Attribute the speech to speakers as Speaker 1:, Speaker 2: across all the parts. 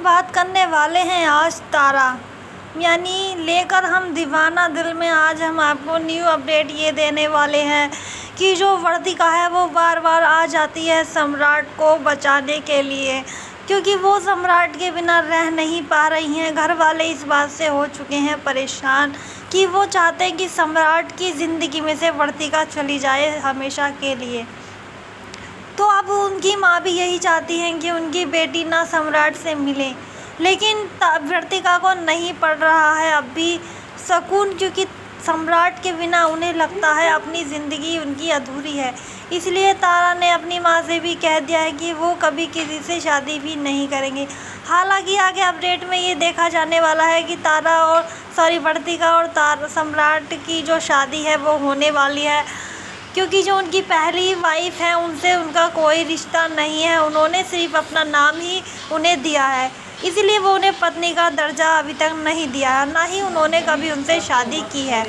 Speaker 1: हम बात करने वाले हैं आज तारा, यानी लेकर हम दीवाना दिल में। आज हम आपको न्यू अपडेट ये देने वाले हैं कि जो वर्तिका है वो बार बार आ जाती है सम्राट को बचाने के लिए, क्योंकि वो सम्राट के बिना रह नहीं पा रही हैं। घर वाले इस बात से हो चुके हैं परेशान कि वो चाहते हैं कि सम्राट की ज़िंदगी में से वर्तिका चली जाए हमेशा के लिए। तो अब उनकी माँ भी यही चाहती हैं कि उनकी बेटी ना सम्राट से मिले, लेकिन वर्तिका को नहीं पड़ रहा है अब भी सुकून, क्योंकि सम्राट के बिना उन्हें लगता है अपनी ज़िंदगी उनकी अधूरी है। इसलिए तारा ने अपनी माँ से भी कह दिया है कि वो कभी किसी से शादी भी नहीं करेंगे। हालांकि आगे अपडेट में ये देखा जाने वाला है कि वर्तिका और सम्राट की जो शादी है वो होने वाली है, क्योंकि जो उनकी पहली वाइफ है उनसे उनका कोई रिश्ता नहीं है। उन्होंने सिर्फ अपना नाम ही उन्हें दिया है, इसीलिए वो उन्हें पत्नी का दर्जा अभी तक नहीं दिया है, ना ही उन्होंने कभी उनसे शादी की है।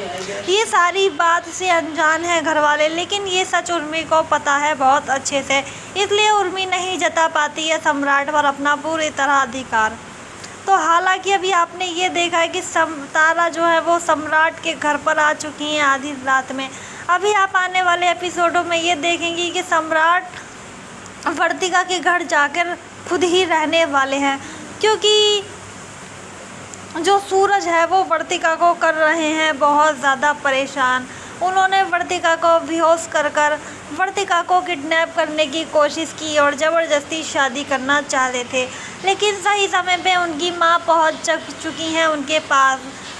Speaker 1: ये सारी बात से अनजान है घर वाले, लेकिन ये सच उर्मी को पता है बहुत अच्छे से, इसलिए उर्मी नहीं जता पाती है सम्राट पर अपना पूरी तरह अधिकार। तो हालांकि अभी आपने ये देखा है कि तारा जो है वो सम्राट के घर पर आ चुकी हैं आधी रात में। अभी आप आने वाले एपिसोडों में ये देखेंगी कि सम्राट वर्तिका के घर जाकर खुद ही रहने वाले हैं, क्योंकि जो सूरज है वो वर्तिका को कर रहे हैं बहुत ज़्यादा परेशान। उन्होंने वर्तिका को बेहोश कर वर्तिका को किडनैप करने की कोशिश की और ज़बरदस्ती शादी करना चाहते थे, लेकिन सही समय पे उनकी माँ पहुँच चुकी हैं उनके पास।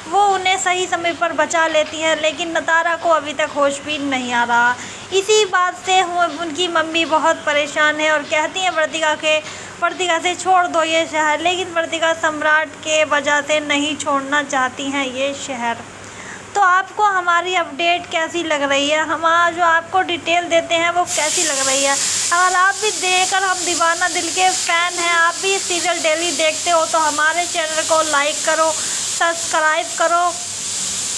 Speaker 1: वो उन्हें सही समय पर बचा लेती हैं, लेकिन तारा को अभी तक होश भी नहीं आ रहा। इसी बात से उनकी मम्मी बहुत परेशान है और कहती हैं वर्तिका से छोड़ दो ये शहर, लेकिन वर्तिका सम्राट के वजह से नहीं छोड़ना चाहती हैं ये शहर। तो आपको हमारी अपडेट कैसी लग रही है, हमारा जो आपको डिटेल देते हैं वो कैसी लग रही है? अगर आप भी देखकर हम दीवाना दिल के फ़ैन हैं, आप भी सीरियल डेली देखते हो, तो हमारे चैनल को लाइक करो, सब्सक्राइब करो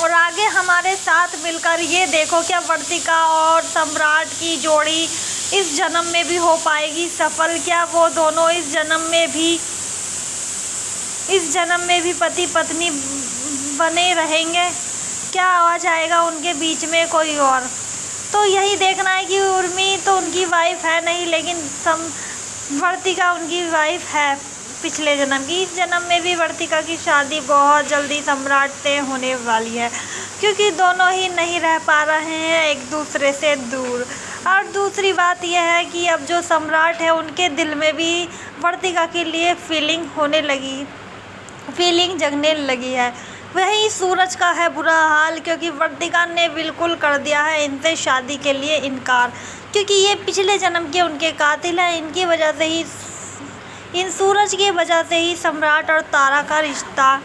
Speaker 1: और आगे हमारे साथ मिलकर ये देखो क्या वर्तिका और सम्राट की जोड़ी इस जन्म में भी हो पाएगी सफल? क्या वो दोनों इस जन्म में भी पति पत्नी बने रहेंगे? क्या आ जाएगा उनके बीच में कोई और? तो यही देखना है कि उर्मी तो उनकी वाइफ है नहीं, लेकिन वर्तिका उनकी वाइफ है पिछले जन्म की। इस जन्म में भी वर्तिका की शादी बहुत जल्दी सम्राट से होने वाली है, क्योंकि दोनों ही नहीं रह पा रहे हैं एक दूसरे से दूर। और दूसरी बात यह है कि अब जो सम्राट है उनके दिल में भी वर्तिका के लिए फीलिंग जगने लगी है। वही सूरज का है बुरा हाल, क्योंकि वर्तिका ने बिल्कुल कर दिया है इनसे शादी के लिए इनकार, क्योंकि ये पिछले जन्म के उनके कातिल हैं। इन सूरज की वजह से ही सम्राट और तारा का रिश्ता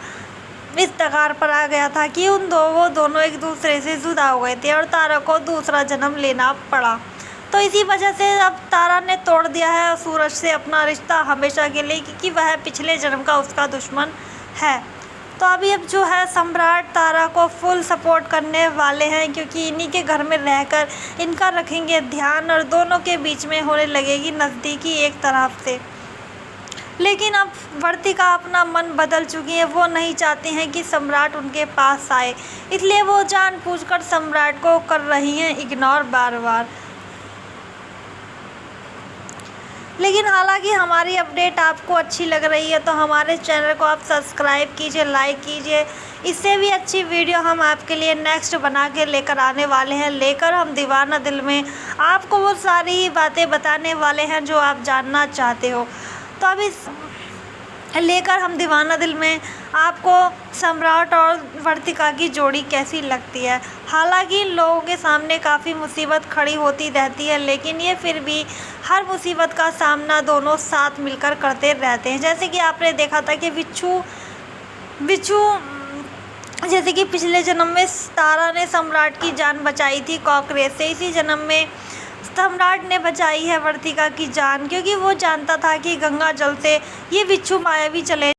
Speaker 1: इस तगार पर आ गया था कि वो दोनों एक दूसरे से जुदा हो गए थे और तारा को दूसरा जन्म लेना पड़ा। तो इसी वजह से अब तारा ने तोड़ दिया है सूरज से अपना रिश्ता हमेशा के लिए, क्योंकि वह पिछले जन्म का उसका दुश्मन है। तो अभी अब जो है सम्राट तारा को फुल सपोर्ट करने वाले हैं, क्योंकि इन्हीं के घर में रहकर इनका रखेंगे ध्यान और दोनों के बीच में होने लगेगी नज़दीकी एक तरफ से। लेकिन अब वर्तिका अपना मन बदल चुकी है, वो नहीं चाहती हैं कि सम्राट उनके पास आए, इसलिए वो जानबूझकर सम्राट को कर रही हैं इग्नोर बार बार। लेकिन हालांकि हमारी अपडेट आपको अच्छी लग रही है तो हमारे चैनल को आप सब्सक्राइब कीजिए, लाइक कीजिए। इससे भी अच्छी वीडियो हम आपके लिए नेक्स्ट बना के लेकर आने वाले हैं। लेकर हम दीवाना दिल में आपको वो सारी ही बातें बताने वाले हैं जो आप जानना चाहते हो। तो अभी लेकर हम दीवाना दिल में आपको सम्राट और वर्तिका की जोड़ी कैसी लगती है। हालांकि लोगों के सामने काफ़ी मुसीबत खड़ी होती रहती है, लेकिन ये फिर भी हर मुसीबत का सामना दोनों साथ मिलकर करते रहते हैं। जैसे कि आपने देखा था कि बिच्छू जैसे कि पिछले जन्म में तारा ने सम्राट की जान बचाई थी कॉकरोच से, इसी जन्म में सम्राट ने बचाई है वर्तिका की जान, क्योंकि वो जानता था कि गंगा जल से ये बिच्छू मायावी चले